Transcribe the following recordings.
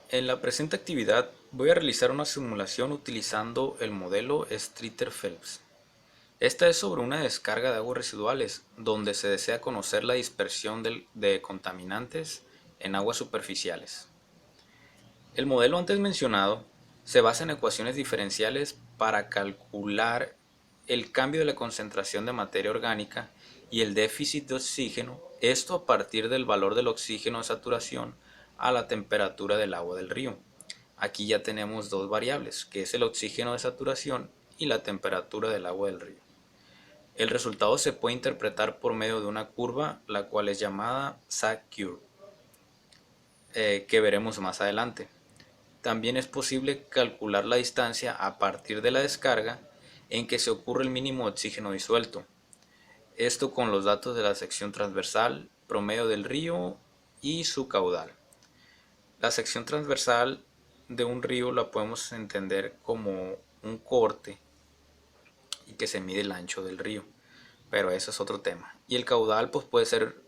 En la presente actividad voy a realizar una simulación utilizando el modelo Streeter-Phelps. Esta es sobre una descarga de aguas residuales donde se desea conocer la dispersión de contaminantes en aguas superficiales. El modelo antes mencionado se basa en ecuaciones diferenciales para calcular el cambio de la concentración de materia orgánica y el déficit de oxígeno, esto a partir del valor del oxígeno de saturación a la temperatura del agua del río. Aquí ya tenemos dos variables, que es el oxígeno de saturación y la temperatura del agua del río. El resultado se puede interpretar por medio de una curva, la cual es llamada Sag Curve, que veremos más adelante. También es posible calcular la distancia a partir de la descarga en que se ocurre el mínimo de oxígeno disuelto. Esto con los datos de la sección transversal, promedio del río y su caudal. La sección transversal de un río la podemos entender como un corte y que se mide el ancho del río, pero eso es otro tema. Y el caudal pues puede ser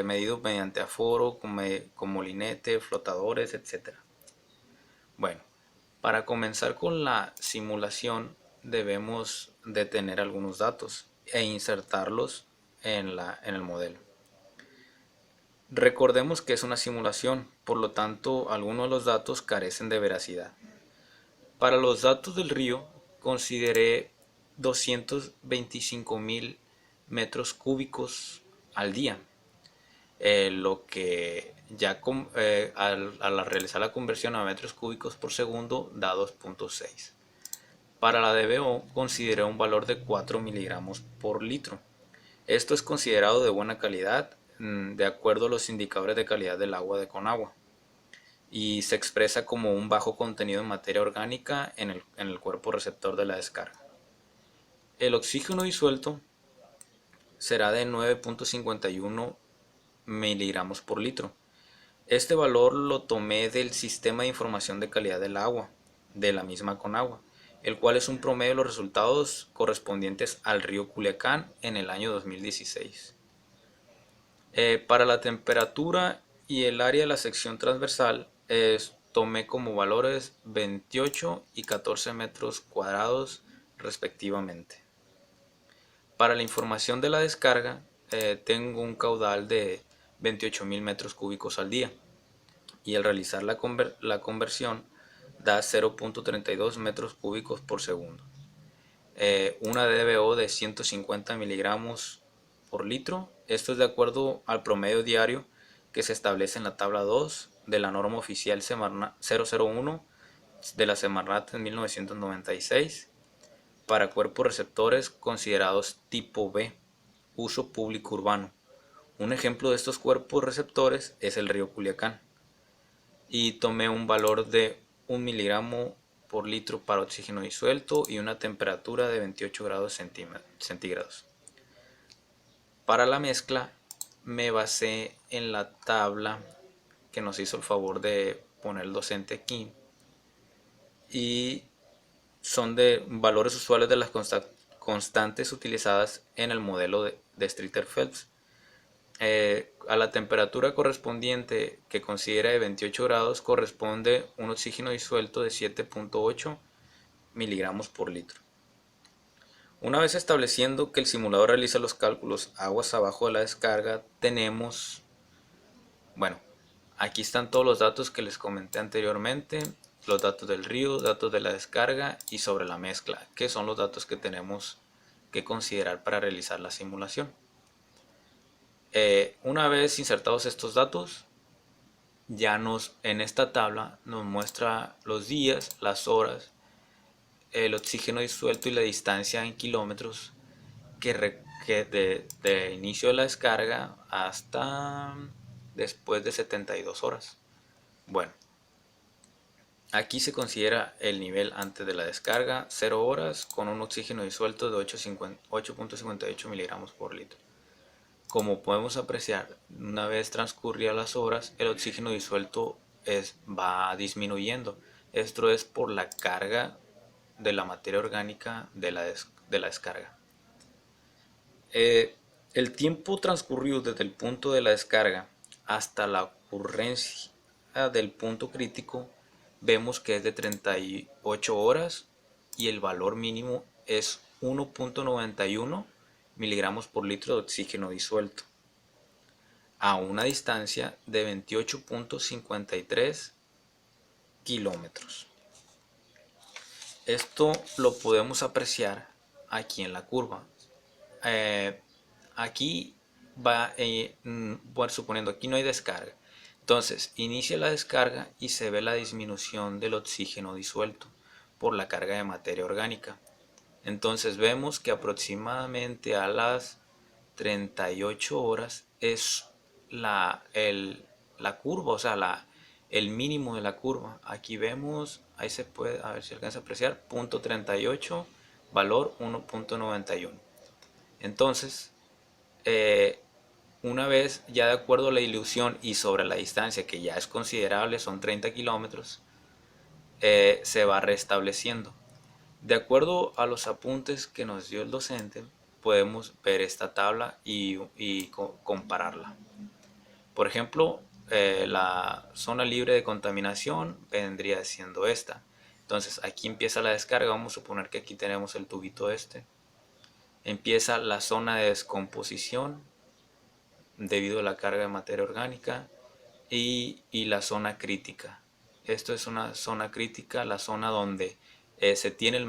medido mediante aforo, con molinete, flotadores, etc. Bueno, para comenzar con la simulación debemos de tener algunos datos e insertarlos en el modelo. Recordemos que es una simulación, por lo tanto algunos de los datos carecen de veracidad. Para los datos del río consideré 225.000 metros cúbicos al día, lo que ya al realizar la conversión a metros cúbicos por segundo da 2.6. Para la DBO consideré un valor de 4 miligramos por litro. Esto es considerado de buena calidad de acuerdo a los indicadores de calidad del agua de Conagua y se expresa como un bajo contenido de materia orgánica en el cuerpo receptor de la descarga. El oxígeno disuelto será de 9.51 miligramos por litro. Este valor lo tomé del Sistema de Información de Calidad del Agua, de la misma Conagua, el cual es un promedio de los resultados correspondientes al río Culiacán en el año 2016. Para la temperatura y el área de la sección transversal, tomé como valores 28 y 14 metros cuadrados respectivamente. Para la información de la descarga, tengo un caudal de 28.000 metros cúbicos al día y al realizar la conversión da 0.32 metros cúbicos por segundo. Una DBO de 150 miligramos por litro. Esto es de acuerdo al promedio diario que se establece en la tabla 2 de la norma oficial 001 de la Semarnat en 1996 para cuerpos receptores considerados tipo B, uso público urbano. Un ejemplo de estos cuerpos receptores es el río Culiacán. Y tomé un valor de 1 miligramo por litro para oxígeno disuelto y una temperatura de 28 grados centígrados. Para la mezcla me basé en la tabla que nos hizo el favor de poner el docente aquí y son de valores usuales de las constantes utilizadas en el modelo de Streeter-Phelps. A la temperatura correspondiente que considera de 28 grados corresponde un oxígeno disuelto de 7.8 miligramos por litro. Una vez estableciendo que el simulador realiza los cálculos aguas abajo de la descarga, tenemos, bueno, aquí están todos los datos que les comenté anteriormente, los datos del río, datos de la descarga y sobre la mezcla, que son los datos que tenemos que considerar para realizar la simulación. Una vez insertados estos datos, ya en esta tabla nos muestra los días, las horas, el oxígeno disuelto y la distancia en kilómetros que de inicio de la descarga hasta después de 72 horas. Bueno, aquí se considera el nivel antes de la descarga, 0 horas, con un oxígeno disuelto de 8.58 miligramos por litro. Como podemos apreciar, una vez transcurridas las horas, el oxígeno disuelto va disminuyendo. Esto es por la carga de la materia orgánica de la descarga. El tiempo transcurrido desde el punto de la descarga hasta la del punto crítico vemos que es de 38 horas y el valor mínimo es 1.91 miligramos por litro de oxígeno disuelto a una distancia de 28.53 kilómetros. Esto lo podemos apreciar aquí en la curva. Aquí va, bueno, suponiendo aquí no hay descarga. Entonces inicia la descarga y se ve la disminución del oxígeno disuelto por la carga de materia orgánica. Entonces vemos que aproximadamente a las 38 horas es la curva, o sea, el mínimo de la curva. Aquí vemos, ahí se puede, a ver si alcanza a apreciar, punto 38, valor 1.91. Entonces, una vez ya de acuerdo a la dilución y sobre la distancia, que ya es considerable, son 30 kilómetros, se va restableciendo. De acuerdo a los apuntes que nos dio el docente, podemos ver esta tabla y compararla. Por ejemplo, la zona libre de contaminación vendría siendo esta. Entonces aquí empieza la descarga, vamos a suponer que aquí tenemos el tubito este. Empieza la zona de descomposición debido a la carga de materia orgánica y la zona crítica. Esto es una zona crítica, la zona donde se tiene el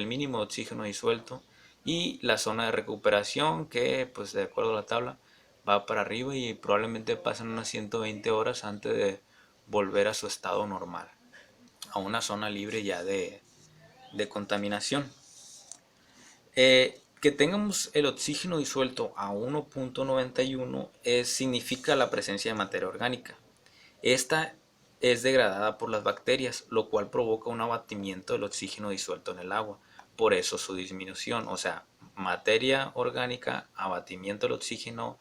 mínimo de oxígeno disuelto, y la zona de recuperación que, pues de acuerdo a la tabla, va para arriba y probablemente pasen unas 120 horas antes de volver a su estado normal, a una zona libre ya de contaminación. Que tengamos el oxígeno disuelto a 1.91 significa la presencia de materia orgánica. Esta es degradada por las bacterias, lo cual provoca un abatimiento del oxígeno disuelto en el agua. Por eso su disminución, o sea, materia orgánica, abatimiento del oxígeno,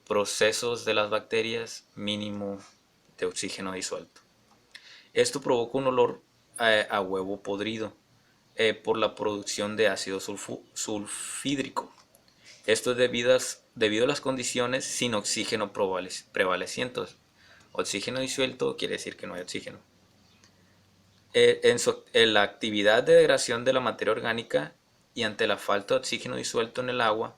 procesos de las bacterias, mínimo de oxígeno disuelto. Esto provoca un olor a huevo podrido por la producción de ácido sulfídrico. Esto es debido a las condiciones sin oxígeno prevalecientes. Oxígeno disuelto quiere decir que no hay oxígeno. En la actividad de degradación de la materia orgánica y ante la falta de oxígeno disuelto en el agua,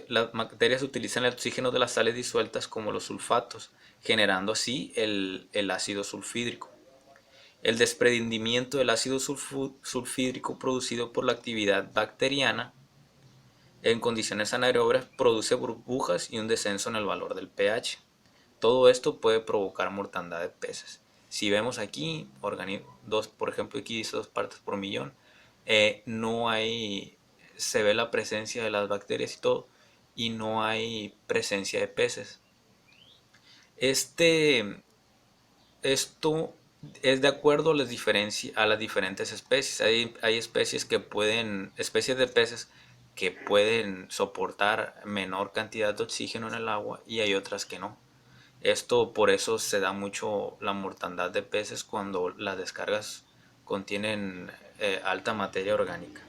las bacterias utilizan el oxígeno de las sales disueltas como los sulfatos, generando así el ácido sulfídrico. El desprendimiento del ácido sulfídrico producido por la actividad bacteriana en condiciones anaerobias produce burbujas y un descenso en el valor del pH. Todo esto puede provocar mortandad de peces. Si vemos aquí, por ejemplo aquí dice 2 partes por millón, se ve la presencia de las bacterias y todo, y no hay presencia de peces. Esto es de acuerdo a las diferentes especies. Hay especies de peces que pueden soportar menor cantidad de oxígeno en el agua y hay otras que no. Por eso se da mucho la mortandad de peces cuando las descargas contienen alta materia orgánica.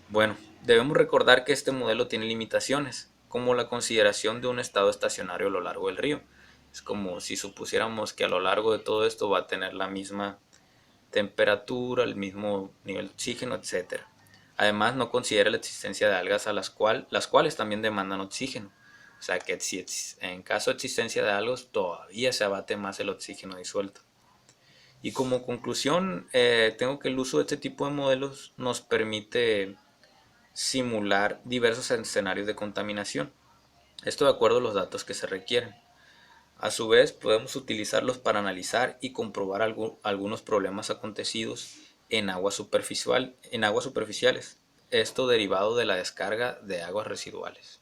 Bueno, debemos recordar que este modelo tiene limitaciones, como la consideración de un estado estacionario a lo largo del río. Es como si supusiéramos que a lo largo de todo esto va a tener la misma temperatura, el mismo nivel de oxígeno, etc. Además, no considera la existencia de algas las cuales también demandan oxígeno. O sea que si en caso de existencia de algas todavía se abate más el oxígeno disuelto. Y como conclusión, tengo que el uso de este tipo de modelos nos permite simular diversos escenarios de contaminación. Esto de acuerdo a los datos que se requieren. A su vez, podemos utilizarlos para analizar y comprobar algunos problemas acontecidos en aguas superficiales. Esto derivado de la descarga de aguas residuales.